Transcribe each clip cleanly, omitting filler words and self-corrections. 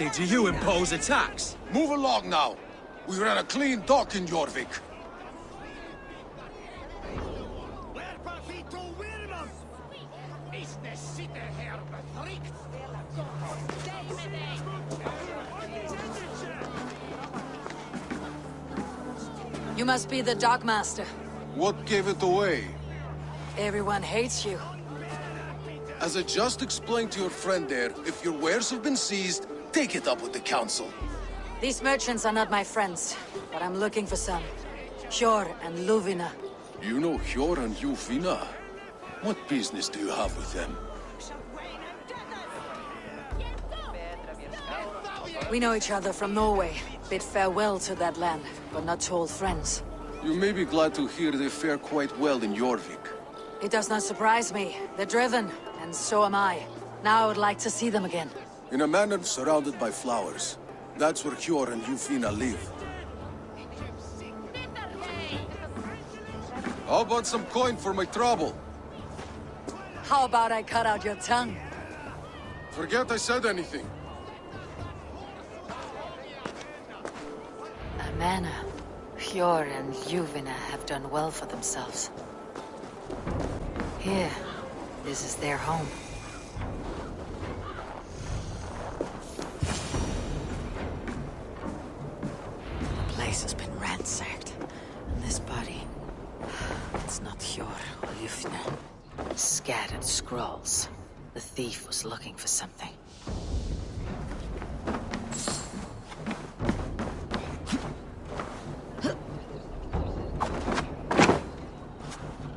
Why do you impose a tax? Move along now. We ran a clean dock in Jorvik. You must be the dockmaster. What gave it away? Everyone hates you. As I just explained to your friend there, if your wares have been seized, take it up with the council. These merchants are not my friends, but I'm looking for some. Hjor and Luvina. You know Hjor and Luvina? What business do you have with them? We know each other from Norway. Bid farewell to that land, but not to old friends. You may be glad to hear they fare quite well in Jorvik. It does not surprise me. They're driven, and so am I. Now I would like to see them again. In a manor surrounded by flowers. That's where Hjor and Luvina live. How about some coin for my trouble? How about I cut out your tongue? Forget I said anything. A manor. Hjor and Luvina have done well for themselves. Here, this is their home. The place has been ransacked, and this body, it's not Hjor or Luvina. Scattered scrolls. The thief was looking for something.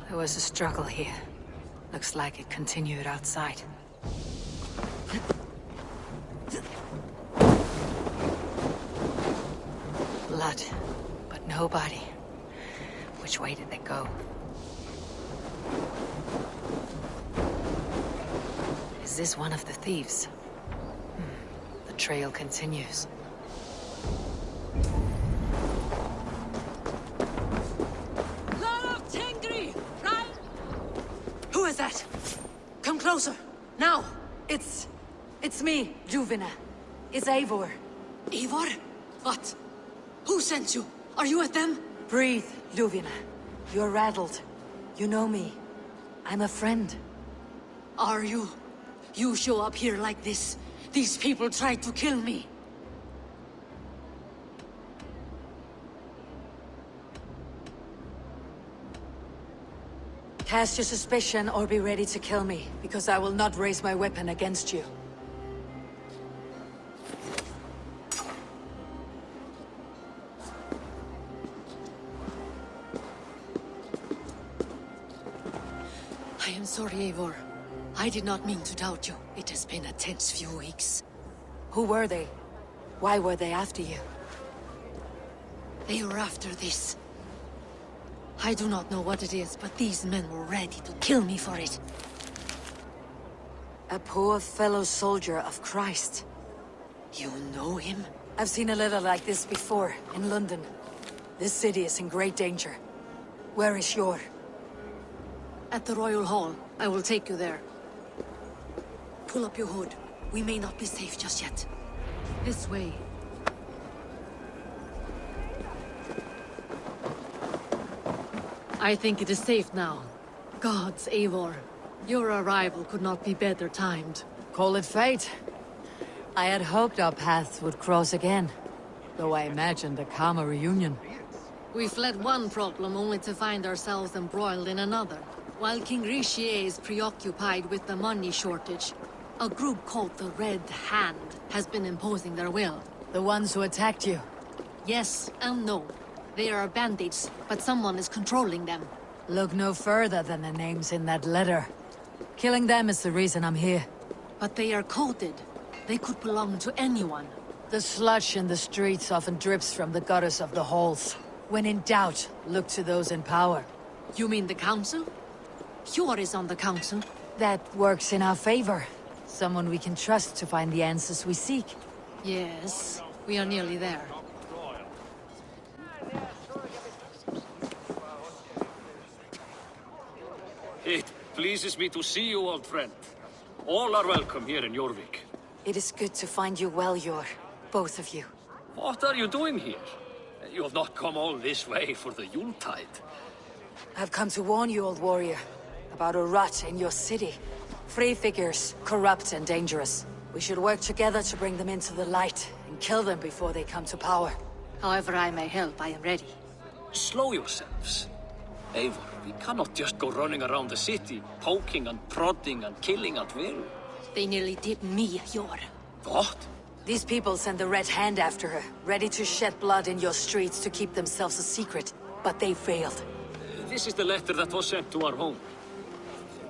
There was a struggle here. Looks like it continued outside. Blood, but no body. Which way did they go? Is this one of the thieves? The trail continues. Who is that? Come closer, now! It's me, Luvina. It's Eivor. Eivor? What? Who sent you? Are you with them? Breathe, Luvina. You're rattled. You know me. I'm a friend. Are you? You show up here like this. These people tried to kill me. Cast your suspicion or be ready to kill me, because I will not raise my weapon against you. I am sorry, Eivor. I did not mean to doubt you. It has been a tense few weeks. Who were they? Why were they after you? They were after this. I do not know what it is, but these men were ready to kill me for it. A poor fellow soldier of Christ. You know him? I've seen a little like this before, in London. This city is in great danger. Where is Hjor? At the Royal Hall. I will take you there. Pull up your hood. We may not be safe just yet. This way. I think it is safe now. Gods, Eivor. Your arrival could not be better timed. Call it fate. I had hoped our paths would cross again, though I imagined a calmer reunion. We fled one problem only to find ourselves embroiled in another. While King Richier is preoccupied with the money shortage, a group called the Red Hand has been imposing their will. The ones who attacked you? Yes and no. They are bandits, but someone is controlling them. Look no further than the names in that letter. Killing them is the reason I'm here. But they are coded. They could belong to anyone. The sludge in the streets often drips from the gutters of the halls. When in doubt, look to those in power. You mean the council? Hjor is on the council. That works in our favor. Someone we can trust to find the answers we seek. Yes, we are nearly there. It pleases me to see you, old friend. All are welcome here in Jorvik. It is good to find you well, Yor. Both of you. What are you doing here? You have not come all this way for the Yuletide. I've come to warn you, old warrior, about a rot in your city. Free figures, corrupt and dangerous. We should work together to bring them into the light and kill them before they come to power. However I may help, I am ready. Slow yourselves. Eivor, we cannot just go running around the city, poking and prodding and killing at will. They nearly did me, Yor. What? These people send the Red Hand after her, ready to shed blood in your streets to keep themselves a secret. But they failed. This is the letter that was sent to our home.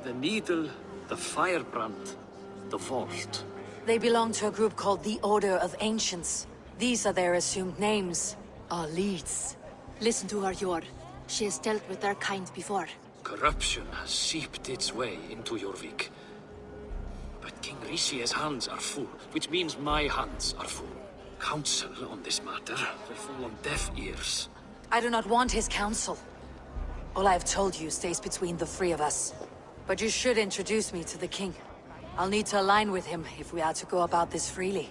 The needle, the firebrand, the vault. They belong to a group called the Order of Ancients. These are their assumed names, our leads. Listen to her, Yor. She has dealt with their kind before. Corruption has seeped its way into Jorvik. But King Risie's hands are full, which means my hands are full. Counsel on this matter will fall on deaf ears. I do not want his counsel. All I have told you stays between the three of us. But you should introduce me to the king. I'll need to align with him if we are to go about this freely.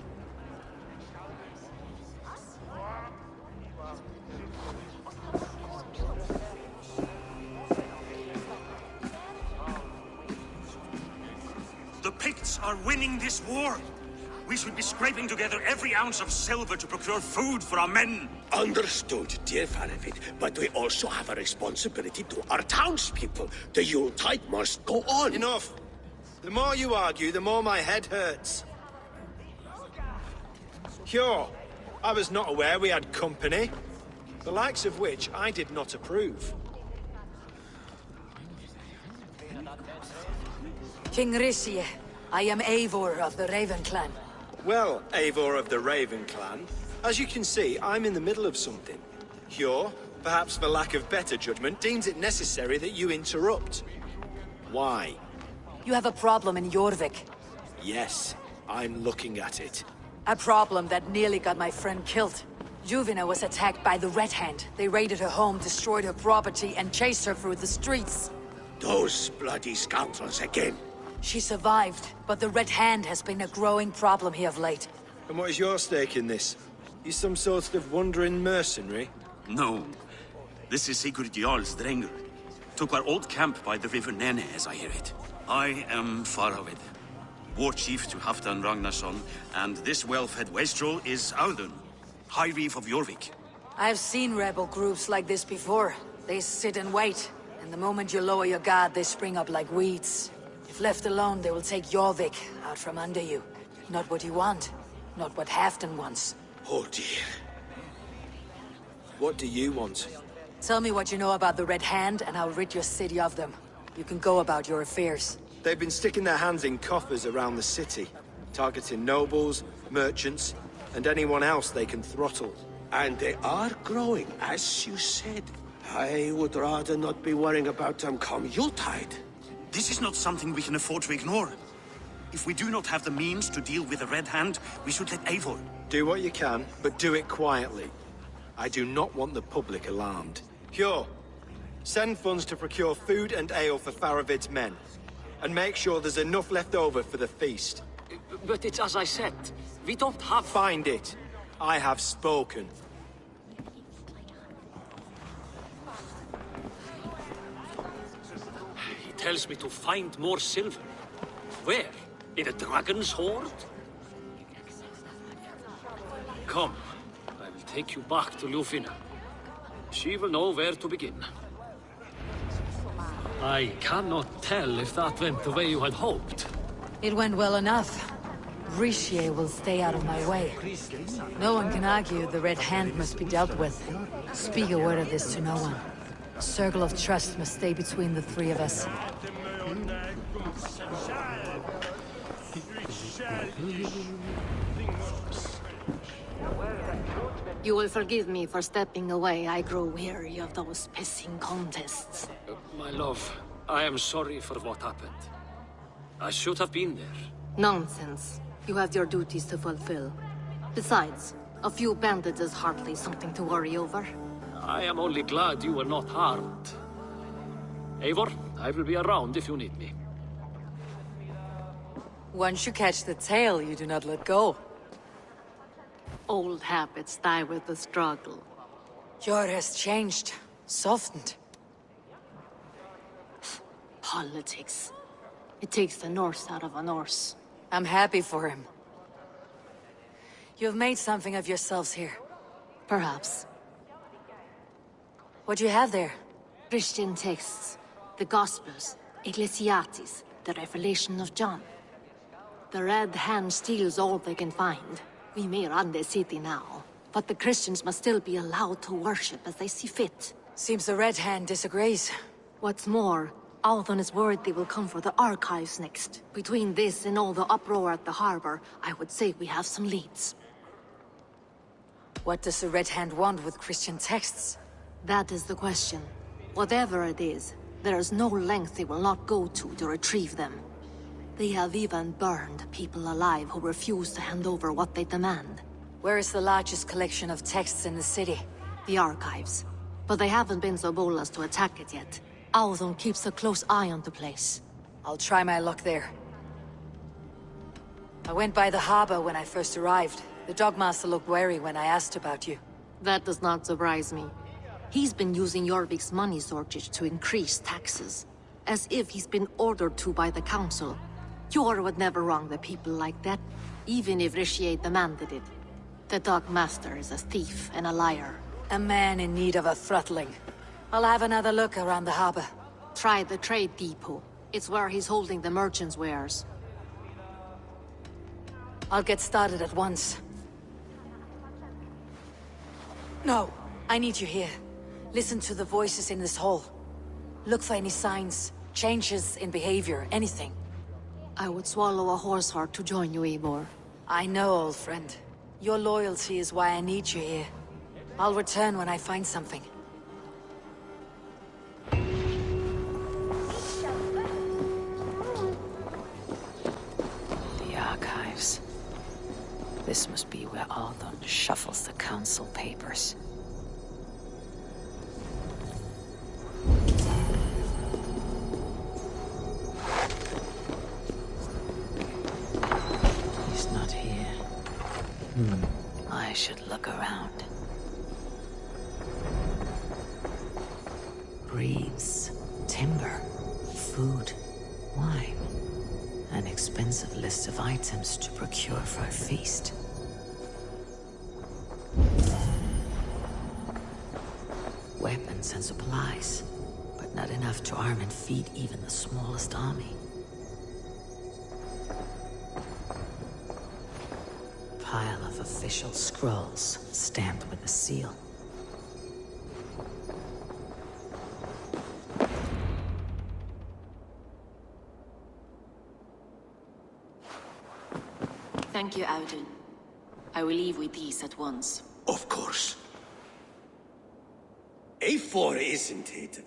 The Picts are winning this war. We should be scraping together every ounce of silver to procure food for our men. Understood, dear Faravid, but we also have a responsibility to our townspeople. The Yuletide must go on. Enough! The more you argue, the more my head hurts. Cure, I was not aware we had company, the likes of which I did not approve. King Risie, I am Eivor of the Raven Clan. Well, Eivor of the Raven Clan, as you can see, I'm in the middle of something. Cure, perhaps for lack of better judgment, deems it necessary that you interrupt. Why? You have a problem in Jorvik. Yes, I'm looking at it. A problem that nearly got my friend killed. Juvina was attacked by the Red Hand. They raided her home, destroyed her property, and chased her through the streets. Those bloody scoundrels again. She survived, but the Red Hand has been a growing problem here of late. And what is your stake in this? You some sort of wandering mercenary? No. This is Sigurd Jarl's Drenger. Took our old camp by the river Nene, as I hear it. I am Faravid, war chief to Halfdan Ragnarsson, and this well-fed wastrel is Audun, High Reeve of Jorvik. I've seen rebel groups like this before. They sit and wait, and the moment you lower your guard, they spring up like weeds. If left alone, they will take Jorvik out from under you. Not what you want, not what Halfdan wants. Oh dear. What do you want? Tell me what you know about the Red Hand, and I'll rid your city of them. You can go about your affairs. They've been sticking their hands in coffers around the city, targeting nobles, merchants, and anyone else they can throttle. And they are growing, as you said. I would rather not be worrying about them come Yuletide. This is not something we can afford to ignore. If we do not have the means to deal with the Red Hand, we should let Eivor. Do what you can, but do it quietly. I do not want the public alarmed. Cure. Send funds to procure food and ale for Faravid's men. And make sure there's enough left over for the feast. But it's as I said, we don't have... Find it. I have spoken. He tells me to find more silver. Where? In a dragon's hoard? Come, I will take you back to Ljufina. She will know where to begin. I cannot tell if that went the way you had hoped. It went well enough. Risie will stay out of my way. No one can argue the Red Hand must be dealt with. Speak a word of this to no one. A circle of trust must stay between the three of us. You will forgive me for stepping away. I grow weary of those pissing contests. My love, I am sorry for what happened. I should have been there. Nonsense. You have your duties to fulfill. Besides, a few bandits is hardly something to worry over. I am only glad you were not harmed. Eivor, I will be around if you need me. Once you catch the tail, you do not let go. Old habits die with the struggle. Yor has changed, softened. Politics. It takes the Norse out of a Norse. I'm happy for him. You've made something of yourselves here. Perhaps. What do you have there? Christian texts, the Gospels, Ecclesiastes, the Revelation of John. The Red Hand steals all they can find. We may run the city now, but the Christians must still be allowed to worship as they see fit. Seems the Red Hand disagrees. What's more, Althon is worried they will come for the archives next. Between this and all the uproar at the harbor, I would say we have some leads. What does the Red Hand want with Christian texts? That is the question. Whatever it is, there is no length they will not go to retrieve them. They have even burned people alive who refuse to hand over what they demand. Where is the largest collection of texts in the city? The archives. But they haven't been so bold as to attack it yet. Althon keeps a close eye on the place. I'll try my luck there. I went by the harbor when I first arrived. The Dogmaster looked wary when I asked about you. That does not surprise me. He's been using Jorvik's money shortage to increase taxes. As if he's been ordered to by the council. Yor would never wrong the people like that, even if Rishiate demanded it. The Dogmaster is a thief and a liar. A man in need of a throttling. I'll have another look around the harbor. Try the trade depot. It's where he's holding the merchants' wares. I'll get started at once. No, I need you here. Listen to the voices in this hall. Look for any signs, changes in behavior, anything. I would swallow a horse heart to join you, Eivor. I know, old friend. Your loyalty is why I need you here. I'll return when I find something. The archives. This must be where Althon shuffles the council papers. He's not here. I should look around. Briefs, timber, food, wine. An expensive list of items to procure for a feast. Weapons and supplies, but not enough to arm and feed even the smallest army. Pile of official scrolls, stamped with a seal. Thank you, Audun. I will leave with these at once. Of course. A4, isn't it?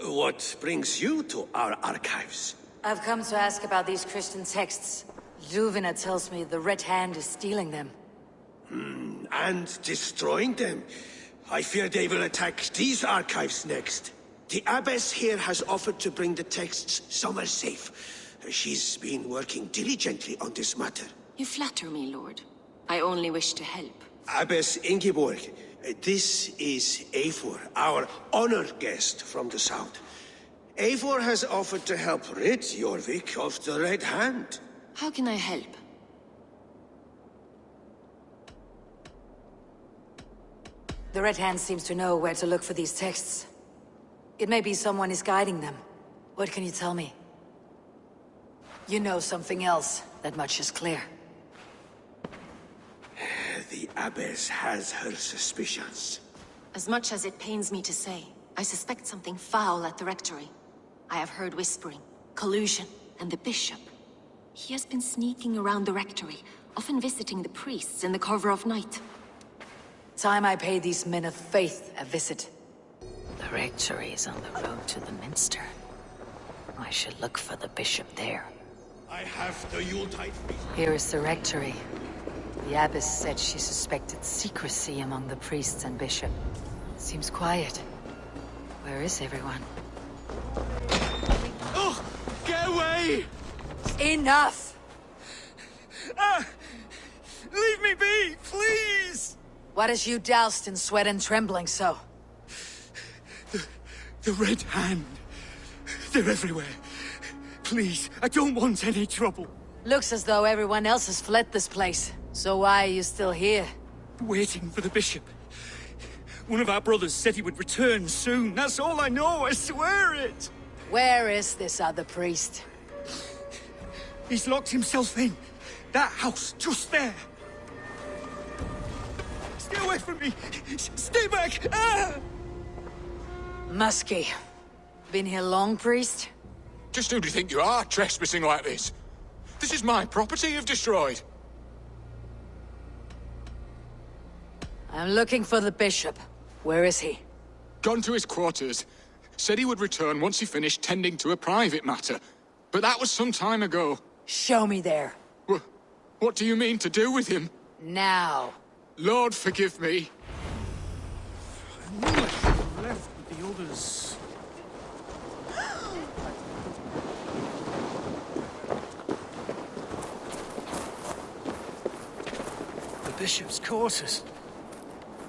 What brings you to our archives? I've come to ask about these Christian texts. Ljuvina tells me the Red Hand is stealing them. And destroying them. I fear they will attack these archives next. The Abbess here has offered to bring the texts somewhere safe. She's been working diligently on this matter. You flatter me, Lord. I only wish to help. Abbess Ingeborg, this is Eivor, our honored guest from the south. Eivor has offered to help rid Jorvik of the Red Hand. How can I help? The Red Hand seems to know where to look for these texts. It may be someone is guiding them. What can you tell me? You know something else. That much is clear. The Abbess has her suspicions. As much as it pains me to say, I suspect something foul at the rectory. I have heard whispering, collusion, and the bishop. He has been sneaking around the rectory, often visiting the priests in the cover of night. Time I pay these men of faith a visit. The rectory is on the road to the minster. I should look for the bishop there. I have the Yuletide feast. Here is the rectory. The abbess said she suspected secrecy among the priests and bishop. Seems quiet. Where is everyone? Oh! Get away! Enough! Leave me be, please! What is you doused in sweat and trembling so? The Red Hand. They're everywhere. Please, I don't want any trouble. Looks as though everyone else has fled this place. So why are you still here? Waiting for the bishop. One of our brothers said he would return soon. That's all I know, I swear it! Where is this other priest? He's locked himself in. That house, just there. Stay away from me! Stay back! Ah! Muskie. Been here long, priest? Just who do you think you are, trespassing like this? This is my property you've destroyed. I'm looking for the bishop. Where is he? Gone to his quarters. Said he would return once he finished tending to a private matter. But that was some time ago. Show me there. What do you mean to do with him? Now. Lord, forgive me. I knew I should have left with the others. The bishop's quarters.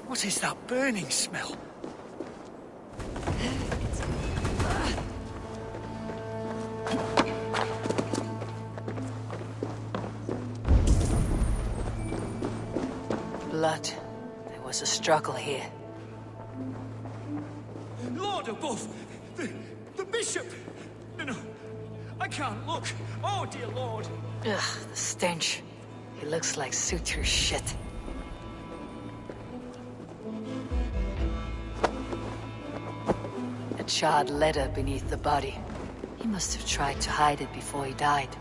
What is that burning smell? Blood. There was a struggle here. Lord above! The bishop! No, I can't look. Oh, dear Lord. Ugh, the stench. It looks like suture shit. A charred letter beneath the body. He must have tried to hide it before he died.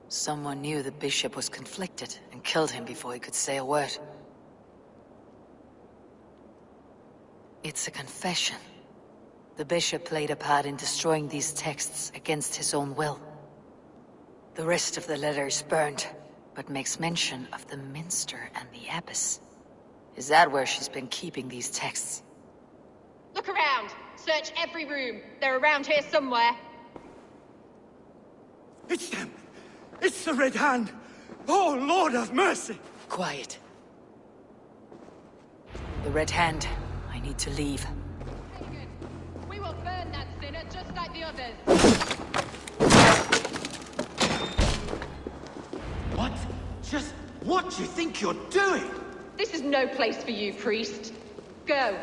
Someone knew the bishop was conflicted and killed him before he could say a word. It's a confession. The bishop played a part in destroying these texts against his own will. The rest of the letter is burned, but makes mention of the minster and the abbess. Is that where she's been keeping these texts? Look around! Search every room. They're around here somewhere. It's them! It's the Red Hand! Oh, Lord have mercy! Quiet. The Red Hand. I need to leave. Pagan, we will burn that sinner just like the others. What? Just what do you think you're doing? This is no place for you, priest. Go.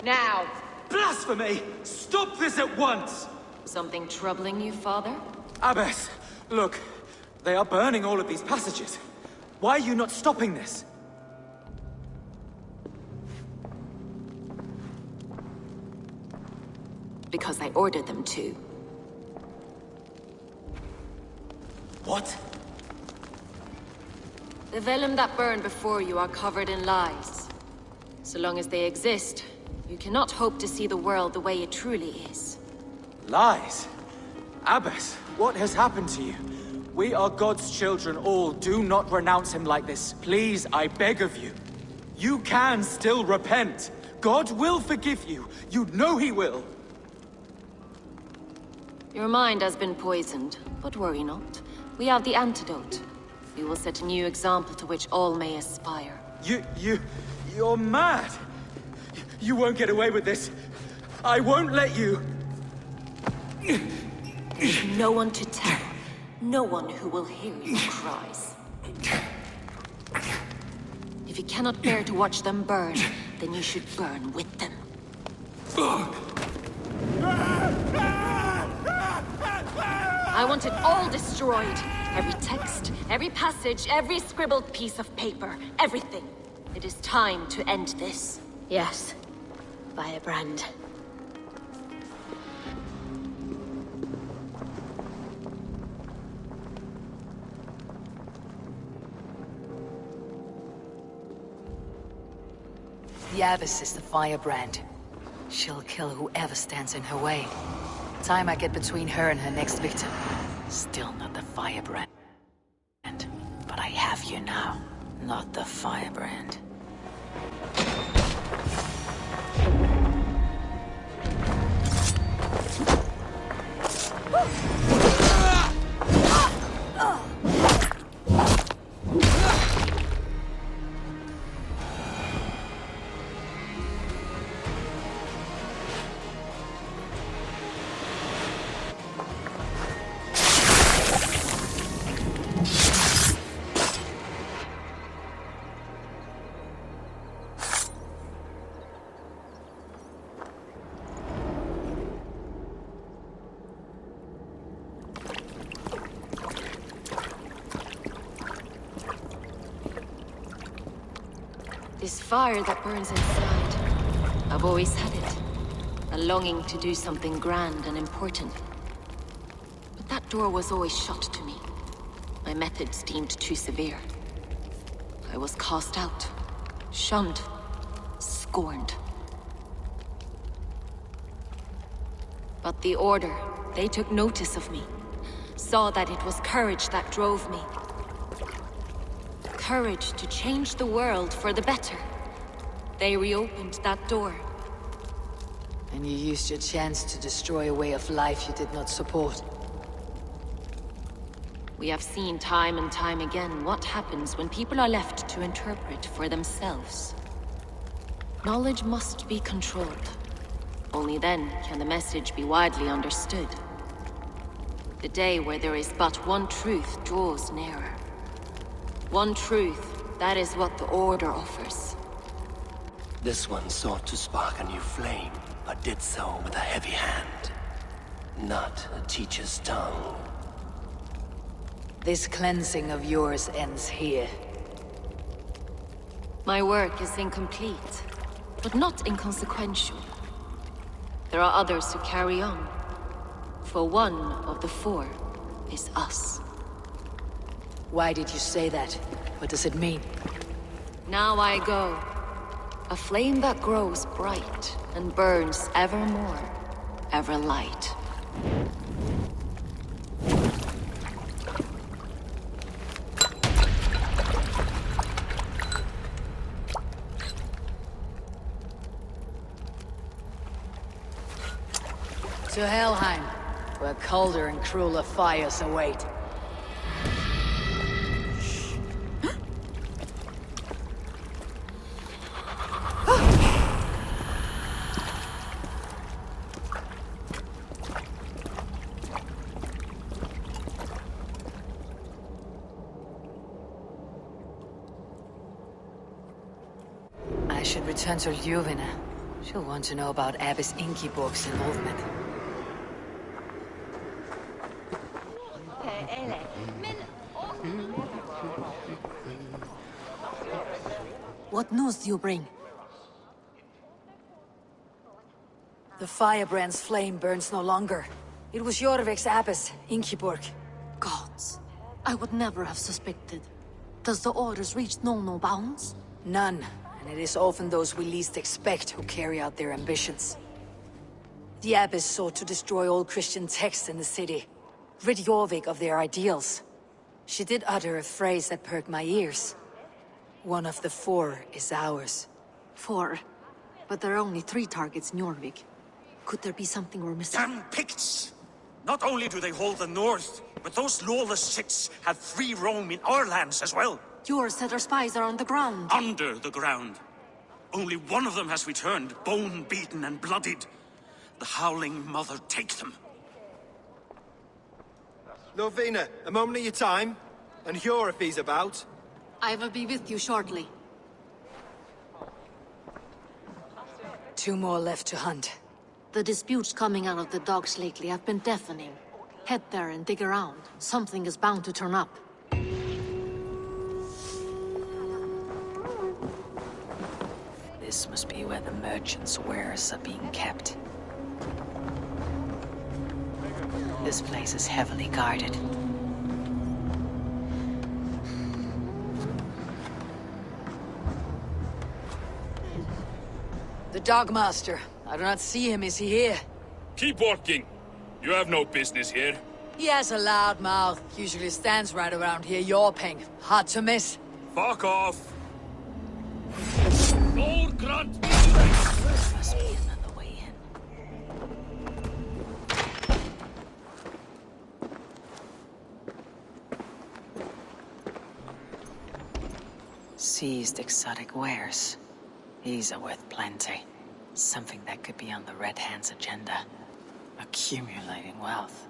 Now. Blasphemy! Stop this at once! Something troubling you, father? Abbess, look. They are burning all of these passages. Why are you not stopping this? Because I ordered them to. What? The vellum that burned before you are covered in lies. So long as they exist, you cannot hope to see the world the way it truly is. Lies? Abbess, what has happened to you? We are God's children all. Do not renounce him like this. Please, I beg of you. You can still repent. God will forgive you. You know he will. Your mind has been poisoned, but worry not. We have the antidote. We will set a new example to which all may aspire. You're mad. You won't get away with this. I won't let you. No one to tell. No one who will hear your cries. If you cannot bear to watch them burn, then you should burn with them. I want it all destroyed. Every text, every passage, every scribbled piece of paper, everything. It is time to end this. Yes. Firebrand. The Abbess is the firebrand. She'll kill whoever stands in her way. Time I get between her and her next victim. Still not the firebrand. But I have you now. Not the firebrand. Woo! This fire that burns inside, I've always had it. A longing to do something grand and important. But that door was always shut to me. My methods deemed too severe. I was cast out, shunned, scorned. But the Order, they took notice of me. Saw that it was courage that drove me. Courage to change the world for the better. They reopened that door. And you used your chance to destroy a way of life you did not support. We have seen time and time again what happens when people are left to interpret for themselves. Knowledge must be controlled. Only then can the message be widely understood. The day where there is but one truth draws nearer. One truth, that is what the Order offers. This one sought to spark a new flame, but did so with a heavy hand. Not a teacher's tongue. This cleansing of yours ends here. My work is incomplete, but not inconsequential. There are others who carry on. For one of the four is us. Why did you say that? What does it mean? Now I go. A flame that grows bright and burns ever more, ever light. To Helheim, where colder and crueler fires await. I should return to Ljuvina. She'll want to know about Abbess Ingeborg's involvement. What news do you bring? The firebrand's flame burns no longer. It was Jorvik's abbess, Ingeborg. Gods, I would never have suspected. Does the Order's reach know no bounds? None, and it is often those we least expect who carry out their ambitions. The abbess sought to destroy all Christian texts in the city, rid Jorvik of their ideals. She did utter a phrase that perked my ears. One of the four is ours. 4. But there are only 3 targets in Jorvik. Could there be something we're missing? Damn Picts! Not only do they hold the north, but those lawless shits have free roam in our lands as well. Yours said our spies are on the ground. Under the ground. Only one of them has returned, bone-beaten and bloodied. The Howling Mother take them. Lovina, a moment of your time. And Hjor if he's about. I will be with you shortly. 2 more left to hunt. The disputes coming out of the docks lately have been deafening. Head there and dig around. Something is bound to turn up. This must be where the merchants' wares are being kept. This place is heavily guarded. The Dogmaster. I do not see him. Is he here? Keep working. You have no business here. He has a loud mouth. Usually stands right around here yawping. Hard to miss. Fuck off. Lord grant me Must be another way in. Seized exotic wares. These are worth plenty. Something that could be on the Red Hand's agenda. Accumulating wealth.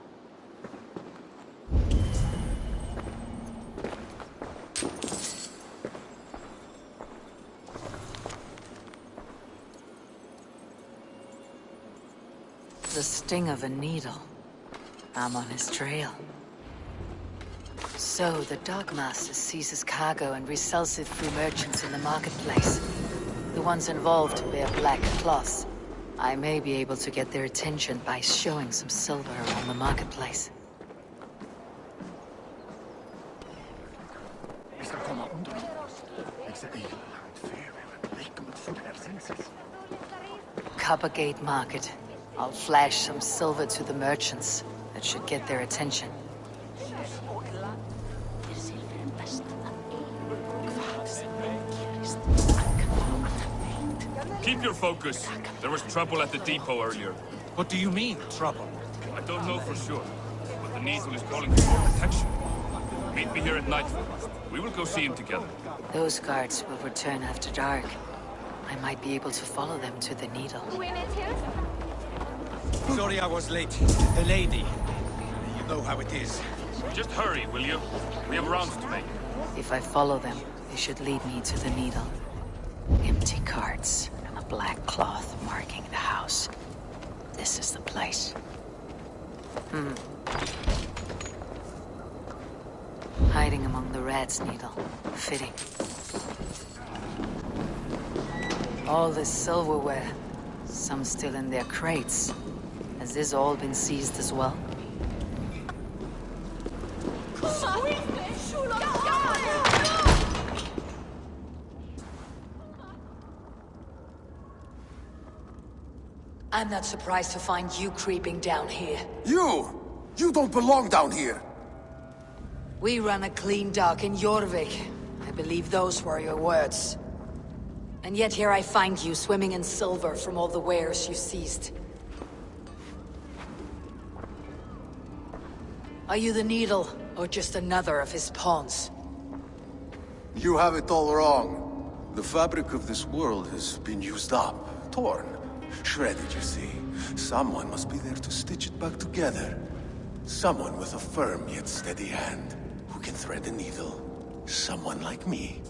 The sting of a needle. I'm on his trail. So, the Dockmaster seizes cargo and resells it through merchants in the marketplace. The ones involved wear black cloths. I may be able to get their attention by showing some silver around the marketplace. Coppergate Market. I'll flash some silver to the merchants. That should get their attention. Keep your focus. There was trouble at the depot earlier. What do you mean, trouble? I don't know for sure, but the Needle is calling for more protection. Meet me here at nightfall. We will go see him together. Those guards will return after dark. I might be able to follow them to the Needle. Sorry I was late. The lady. You know how it is. Just hurry, will you? We have rounds to make. If I follow them, they should lead me to the Needle. Empty carts and a black cloth marking the house. This is the place. Hiding among the Rat's Needle. Fitting. All this silverware. Some still in their crates. Has this all been seized as well? I'm not surprised to find you creeping down here. You! You don't belong down here! We run a clean dock in Jorvik. I believe those were your words. And yet here I find you swimming in silver from all the wares you seized. Are you the Needle, or just another of his pawns? You have it all wrong. The fabric of this world has been used up, torn, shredded, you see. Someone must be there to stitch it back together. Someone with a firm yet steady hand, who can thread a needle. Someone like me.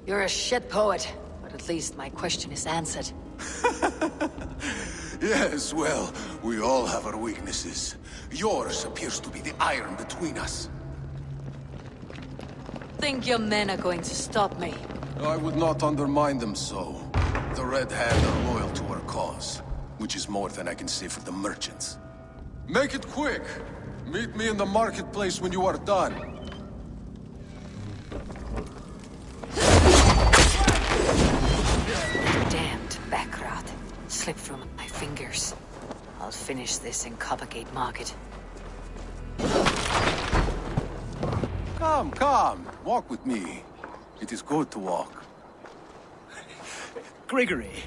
You're a shit poet, but at least my question is answered. Yes, well, we all have our weaknesses. Yours appears to be the iron between us. Think your men are going to stop me? I would not undermine them so. The Red Hand are loyal to our cause, which is more than I can say for the merchants. Make it quick! Meet me in the marketplace when you are done. Damned backrot. Slipped from my fingers. I'll finish this in Coppergate Market. Come, come. Walk with me. It is good to walk. Gregory.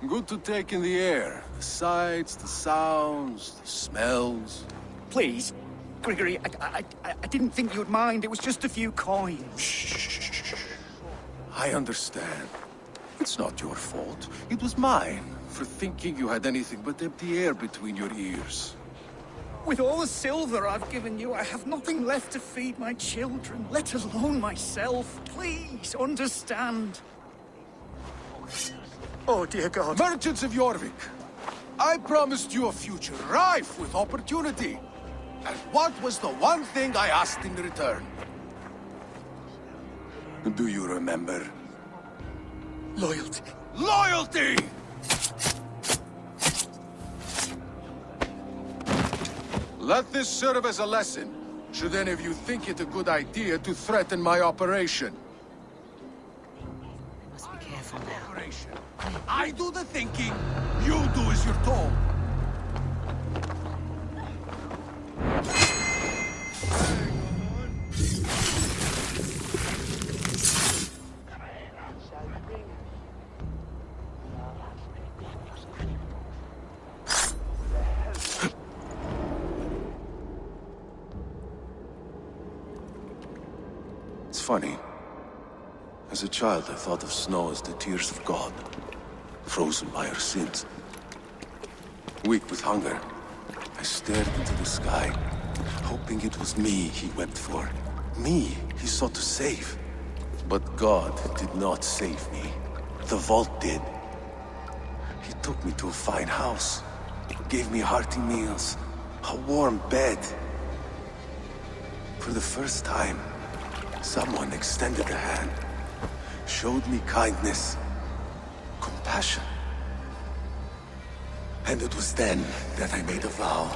Good to take in the air. The sights, the sounds, the smells. Please, Gregory, I didn't think you'd mind. It was just a few coins. Shh. I understand. It's not your fault. It was mine, for thinking you had anything but empty air between your ears. With all the silver I've given you, I have nothing left to feed my children, let alone myself. Please, understand. Oh, dear God. Merchants of Jorvik, I promised you a future rife with opportunity. And what was the one thing I asked in return? Do you remember? Loyalty. Loyalty! Let this serve as a lesson, should any of you think it a good idea to threaten my operation. I must be careful now. Operation. I do the thinking, you do as you're told. It's funny. As a child, I thought of snow as the tears of God, frozen by our sins. Weak with hunger, I stared into the sky, hoping it was me he wept for. Me he sought to save. But God did not save me. The vault did. He took me to a fine house, gave me hearty meals, a warm bed. For the first time, someone extended a hand, showed me kindness, compassion. And it was then that I made a vow.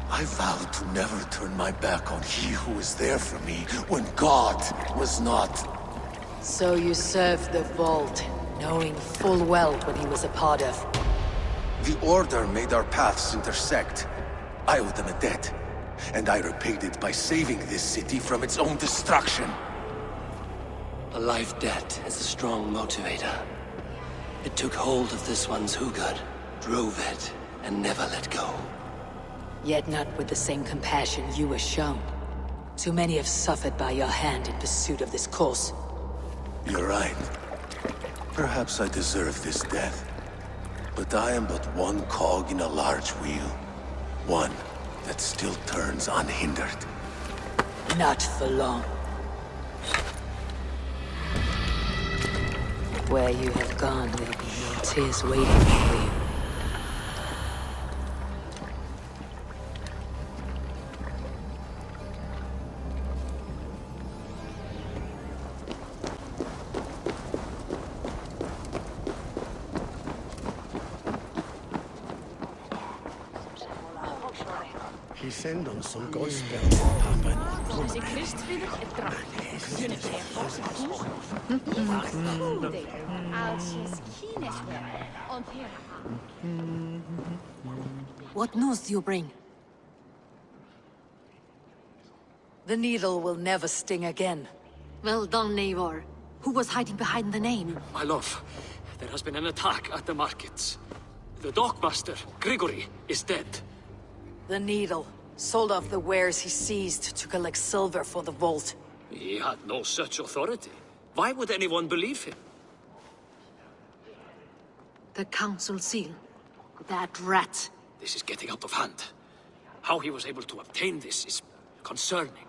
I vowed to never turn my back on he who was there for me when God was not. So you served the Vault, knowing full well what he was a part of. The Order made our paths intersect. I owed them a debt, and I repaid it by saving this city from its own destruction. A life debt is a strong motivator. It took hold of this one's Hugad, drove it, and never let go. Yet not with the same compassion you were shown. Too many have suffered by your hand in pursuit of this cause. You're right. Perhaps I deserve this death. But I am but one cog in a large wheel. One that still turns unhindered. Not for long. Where you have gone, there'll be no tears waiting for you. He sent on some gospel Papa. What news do you bring? The needle will never sting again. Well done, Eivor. Who was hiding behind the name? My love, there has been an attack at the markets. The dockmaster, Grigory, is dead. The needle sold off the wares he seized to collect silver for the vault. He had no such authority. Why would anyone believe him? The council seal. That rat. This is getting out of hand. How he was able to obtain this is concerning.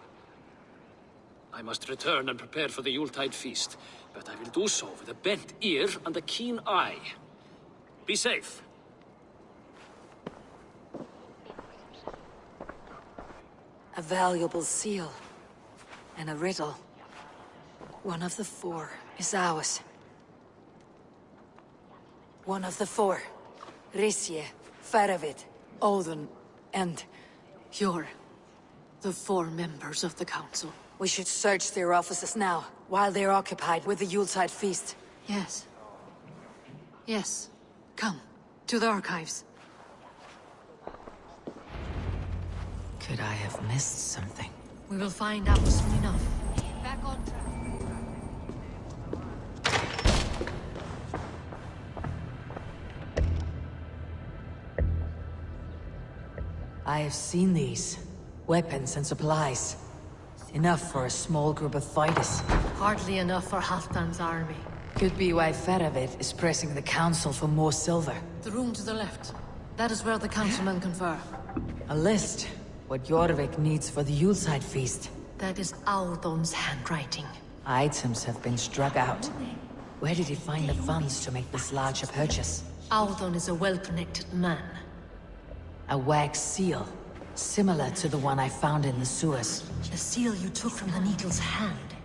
I must return and prepare for the Yuletide feast, but I will do so with a bent ear and a keen eye. Be safe. A valuable seal. And a riddle. One of the four is ours. One of the four. Risje, Faravid, Odin, and... You're the four members of the council. We should search their offices now, while they're occupied with the Yuletide feast. Yes. Yes. Come, to the archives. Could I have missed something? We will find out soon enough. Back on track. I have seen these. Weapons and supplies. Enough for a small group of fighters. Hardly enough for Halfdan's army. Could be why Faravid is pressing the council for more silver. The room to the left. That is where the councilmen confer. A list. What Jorvik needs for the Yuletide feast. That is Audon's handwriting. Items have been struck out. Where did he find the funds to make this larger purchase? Audon is a well-connected man. A wax seal. Similar to the one I found in the sewers. The seal you took from the needle's hand.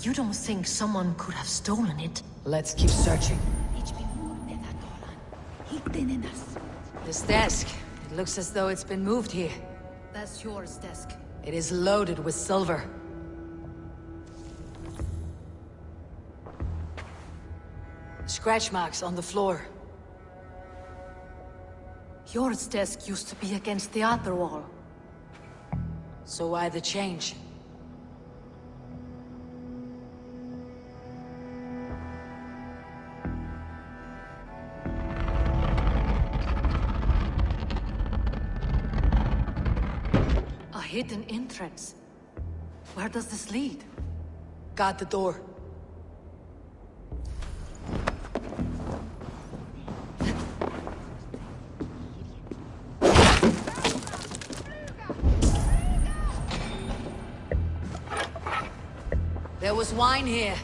You don't think someone could have stolen it? Let's keep searching. This desk. It looks as though it's been moved here. That's yours, desk. It is loaded with silver. Scratch marks on the floor. Yours desk used to be against the other wall. So why the change? A hidden entrance. Where does this lead? Got the door. There was wine here.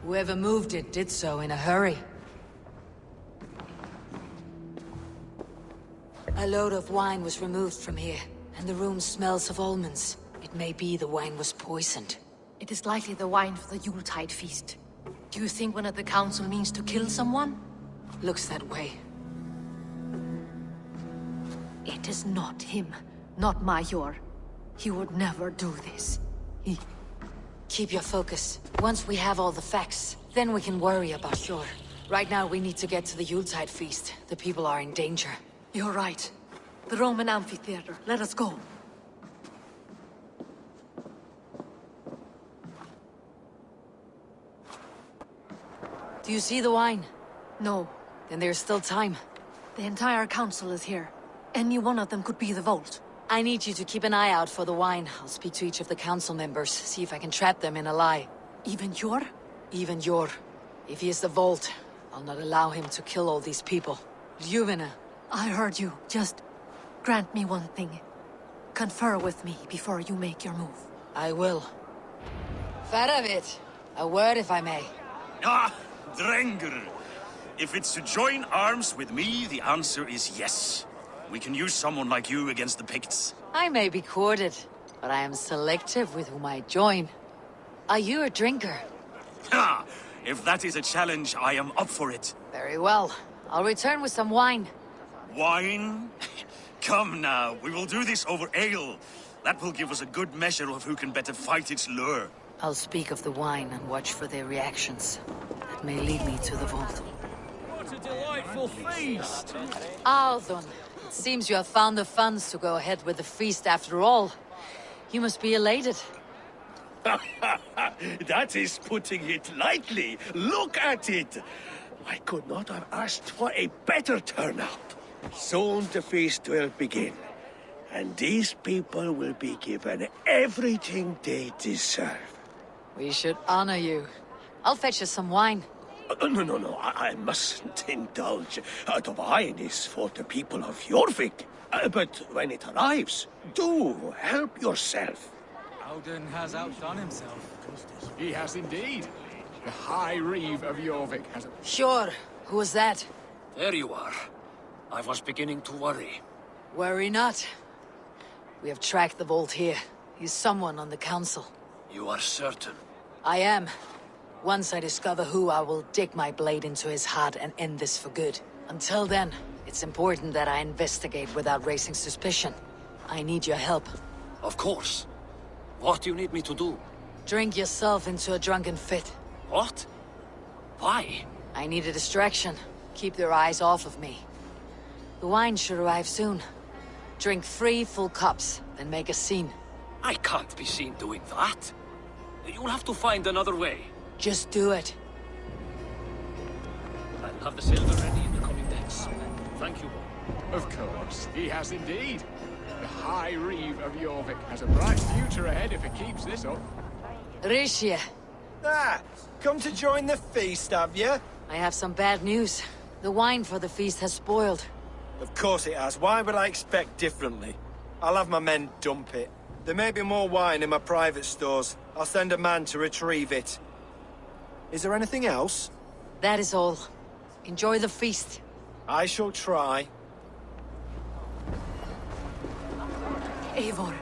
Whoever moved it did so in a hurry. A load of wine was removed from here, and the room smells of almonds. It may be the wine was poisoned. It is likely the wine for the Yuletide feast. Do you think one of the council means to kill someone? Looks that way. It is not him, not Major. He would never do this. Keep your focus. Once we have all the facts, then we can worry about Hjor. Right now, we need to get to the Yuletide feast. The people are in danger. You're right. The Roman amphitheater. Let us go. Do you see the wine? No. Then there's still time. The entire council is here. Any one of them could be the vault. I need you to keep an eye out for the wine. I'll speak to each of the council members, see if I can trap them in a lie. Even Hjor? Even Hjor. If he is the vault, I'll not allow him to kill all these people. Ljuvina. I heard you. Just grant me one thing. Confer with me before you make your move. I will. Faravit, a word if I may. Ah, Drengr. If it's to join arms with me, the answer is yes. We can use someone like you against the Picts. I may be courted, but I am selective with whom I join. Are you a drinker? Ha! If that is a challenge, I am up for it. Very well. I'll return with some wine. Wine? Come now, we will do this over ale. That will give us a good measure of who can better fight its lure. I'll speak of the wine and watch for their reactions. That may lead me to the vault. What a delightful feast! Althun, it seems you have found the funds to go ahead with the feast after all. You must be elated. That is putting it lightly. Look at it. I could not have asked for a better turnout. Soon the feast will begin. And these people will be given everything they deserve. We should honor you. I'll fetch us some wine. No, I mustn't indulge. The wine is for the people of Jorvik. But when it arrives, do help yourself. Auden has outdone himself. He has indeed. The High Reeve of Jorvik has... Sure. Who was that? There you are. I was beginning to worry. Worry not. We have tracked the vault here. He's someone on the council. You are certain? I am. Once I discover who, I will dig my blade into his heart and end this for good. Until then, it's important that I investigate without raising suspicion. I need your help. Of course. What do you need me to do? Drink yourself into a drunken fit. What? Why? I need a distraction. Keep their eyes off of me. The wine should arrive soon. Drink 3 full cups, then make a scene. I can't be seen doing that. You'll have to find another way. Just do it. I'll have the silver ready in the coming days. Thank you. Of course, he has indeed. The High Reeve of Jorvik has a bright future ahead if it keeps this up. Rishia. Ah, come to join the feast, have you? I have some bad news. The wine for the feast has spoiled. Of course it has. Why would I expect differently? I'll have my men dump it. There may be more wine in my private stores. I'll send a man to retrieve it. Is there anything else? That is all. Enjoy the feast. I shall try. Eivor,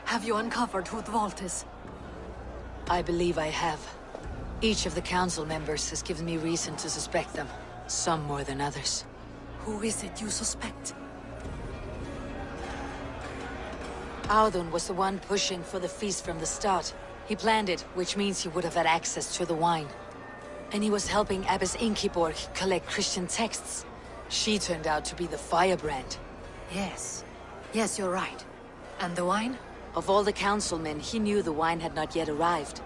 have you uncovered who the vault is? I believe I have. Each of the council members has given me reason to suspect them. Some more than others. Who is it you suspect? Audun was the one pushing for the feast from the start. He planned it, which means he would have had access to the wine. And he was helping Abbess Ingeborg collect Christian texts. She turned out to be the firebrand. Yes. Yes, you're right. And the wine? Of all the councilmen, he knew the wine had not yet arrived.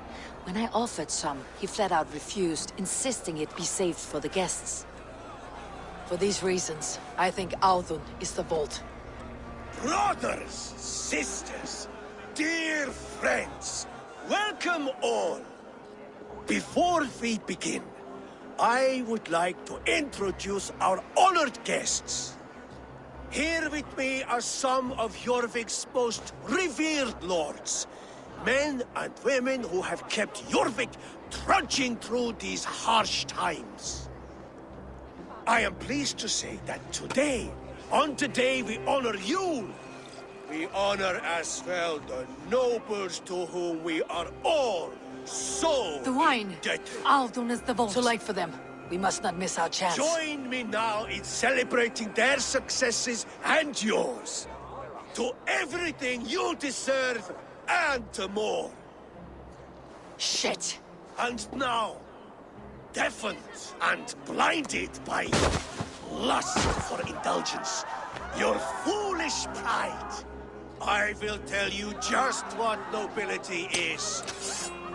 When I offered some, he flat out refused, insisting it be saved for the guests. For these reasons, I think Audun is the vault. Brothers, sisters, dear friends, welcome all. Before we begin, I would like to introduce our honored guests. Here with me are some of Jorvik's most revered lords. Men and women who have kept Jorvik trudging through these harsh times. I am pleased to say that today, on the day we honor you, We honor as well the nobles to whom we are all so The wine! indebted. Aldun is the vault. Too late for them. We must not miss our chance. Join me now in celebrating their successes and yours. To everything you deserve and more. Shit! And now, deafened and blinded by lust for indulgence, your foolish pride, I will tell you just what nobility is.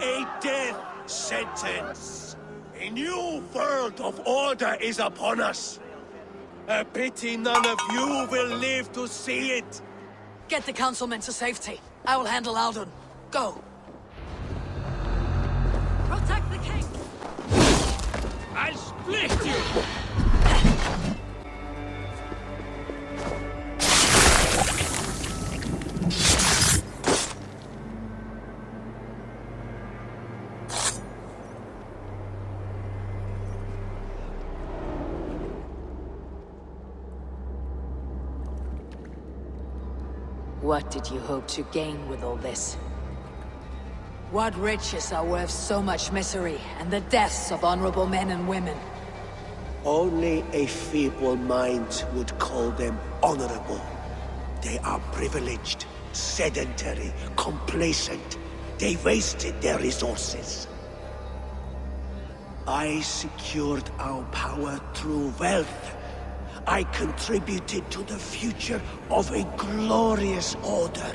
A death sentence. A new world of order is upon us. A pity none of you will live to see it. Get the councilmen to safety. I will handle Aldun. Go! Protect the king! I'll split you! What did you hope to gain with all this? What riches are worth so much misery and the deaths of honorable men and women? Only a feeble mind would call them honorable. They are privileged, sedentary, complacent. They wasted their resources. I secured our power through wealth. I contributed to the future of a glorious order.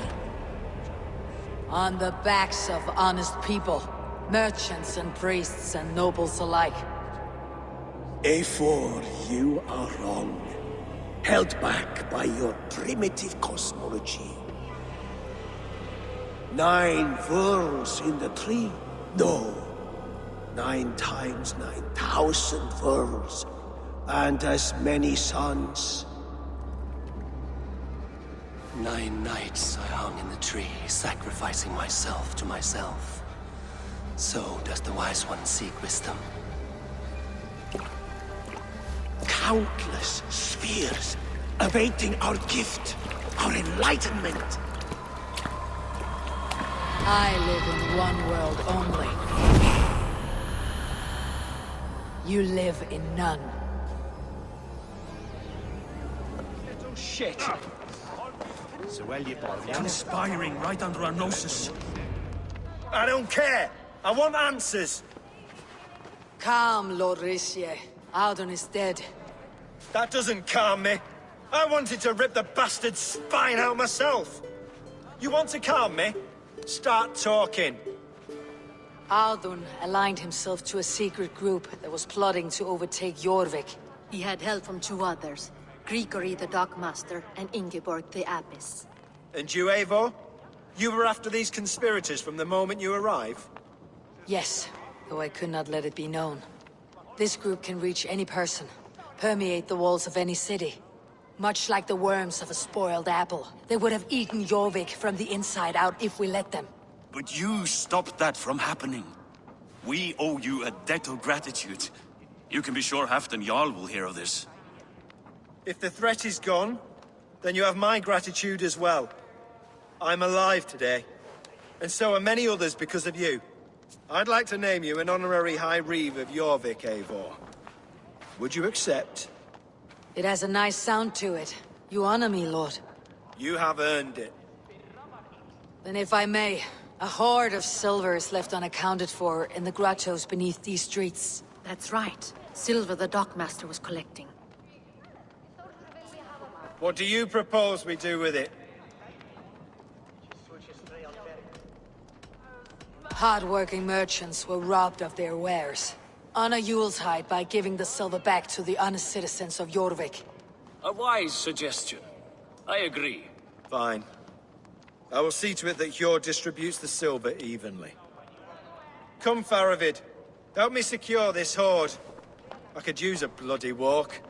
On the backs of honest people, merchants and priests and nobles alike. Eivor, you are wrong. Held back by your primitive cosmology. 9 worlds in the tree? No. 9 times 9,000 worlds. And as many suns. 9 nights I hung in the tree, sacrificing myself to myself. So does the Wise One seek wisdom. Countless spheres, awaiting our gift, our enlightenment. I live in one world only. You live in none. Shit! Conspiring right under our noses. I don't care! I want answers! Calm, Lord Risie. Aldun is dead. That doesn't calm me. I wanted to rip the bastard's spine out myself. You want to calm me? Start talking. Aldun aligned himself to a secret group that was plotting to overtake Jorvik. He had help from 2 others. Grigory the Dockmaster and Ingeborg the Abbess. And you, Eivor? You were after these conspirators from the moment you arrived? Yes, though I could not let it be known. This group can reach any person, permeate the walls of any city. Much like the worms of a spoiled apple, they would have eaten Jorvik from the inside out if we let them. But you stopped that from happening. We owe you a debt of gratitude. You can be sure Halfdan Jarl will hear of this. If the threat is gone, then you have my gratitude as well. I'm alive today, and so are many others because of you. I'd like to name you an honorary High Reeve of Jorvik, Eivor. Would you accept? It has a nice sound to it. You honor me, Lord. You have earned it. Then if I may, a hoard of silver is left unaccounted for in the grottos beneath these streets. That's right. Silver the Dockmaster was collecting. What do you propose we do with it? Hard-working merchants were robbed of their wares. Honor Yuletide by giving the silver back to the honest citizens of Jorvik. A wise suggestion. I agree. Fine. I will see to it that Hjord distributes the silver evenly. Come, Faravid. Help me secure this hoard. I could use a bloody walk.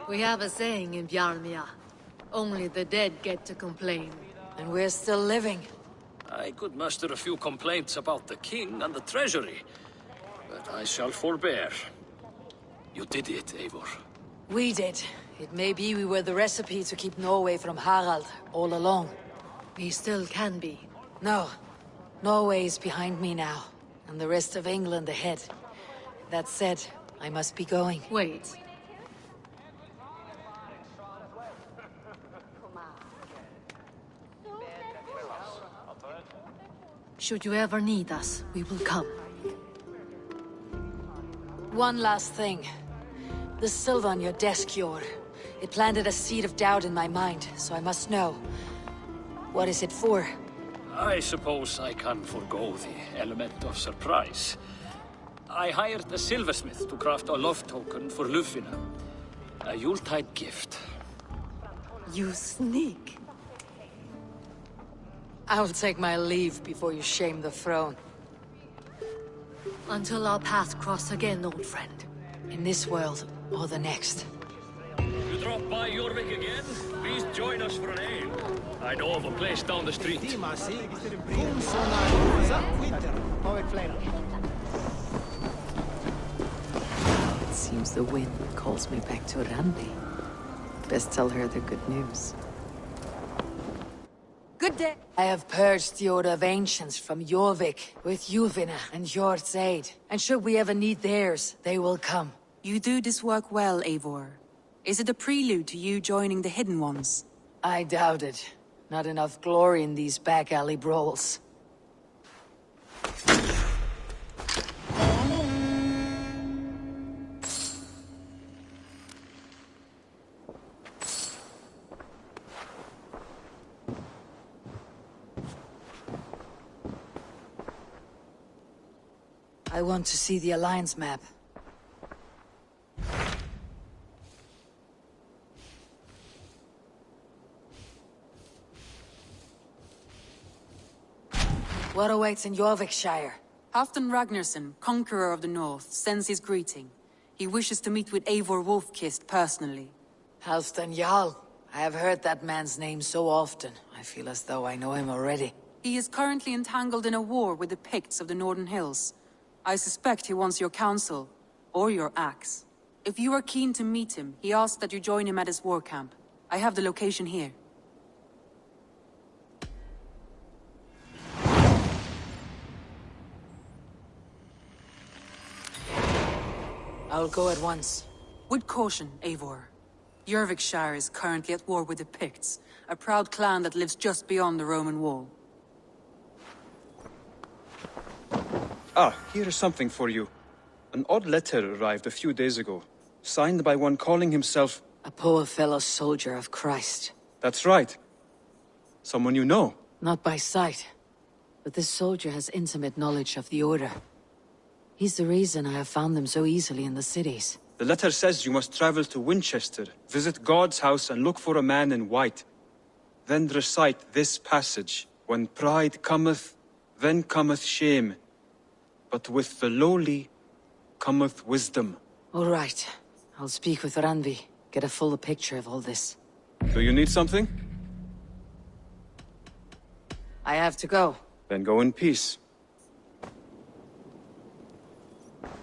We have a saying in Bjarmia. Only the dead get to complain. And we're still living. I could muster a few complaints about the king and the treasury, but I shall forbear. You did it, Eivor. We did. It may be we were the recipe to keep Norway from Harald all along. We still can be. No. Norway is behind me now, and the rest of England ahead. That said, I must be going. Wait. Should you ever need us, we will come. One last thing. The silver on your desk, Yor. It planted a seed of doubt in my mind, so I must know. What is it for? I suppose I can forgo the element of surprise. I hired a silversmith to craft a love token for Lufina. A Yuletide gift. You sneak. I'll take my leave before you shame the throne. Until our paths cross again, old friend. In this world, or the next. You drop by Jorvik again? Please join us for an ale. I know of a place down the street. It seems the wind calls me back to Randi. Best tell her the good news. Good day. I have purged the Order of Ancients from Jorvik with Yuvina and Jord's aid. And should we ever need theirs, they will come. You do this work well, Eivor. Is it a prelude to you joining the Hidden Ones? I doubt it. Not enough glory in these back alley brawls. I want to see the Alliance map. What awaits in Jorvikshire? Halfdan Ragnarsson, Conqueror of the North, sends his greeting. He wishes to meet with Eivor Wolfkist personally. Halfdan Jarl. I have heard that man's name so often. I feel as though I know him already. He is currently entangled in a war with the Picts of the Northern Hills. I suspect he wants your counsel, or your axe. If you are keen to meet him, he asks that you join him at his war camp. I have the location here. I'll go at once. With caution, Eivor. Jorvikshire is currently at war with the Picts, a proud clan that lives just beyond the Roman wall. Ah, here is something for you. An odd letter arrived a few days ago, signed by one calling himself... A poor fellow soldier of Christ. That's right. Someone you know. Not by sight. But this soldier has intimate knowledge of the Order. He's the reason I have found them so easily in the cities. The letter says you must travel to Winchester, visit God's house and look for a man in white. Then recite this passage. When pride cometh, then cometh shame. But with the lowly cometh wisdom. All right. I'll speak with Randvi. Get a fuller picture of all this. Do you need something? I have to go. Then go in peace.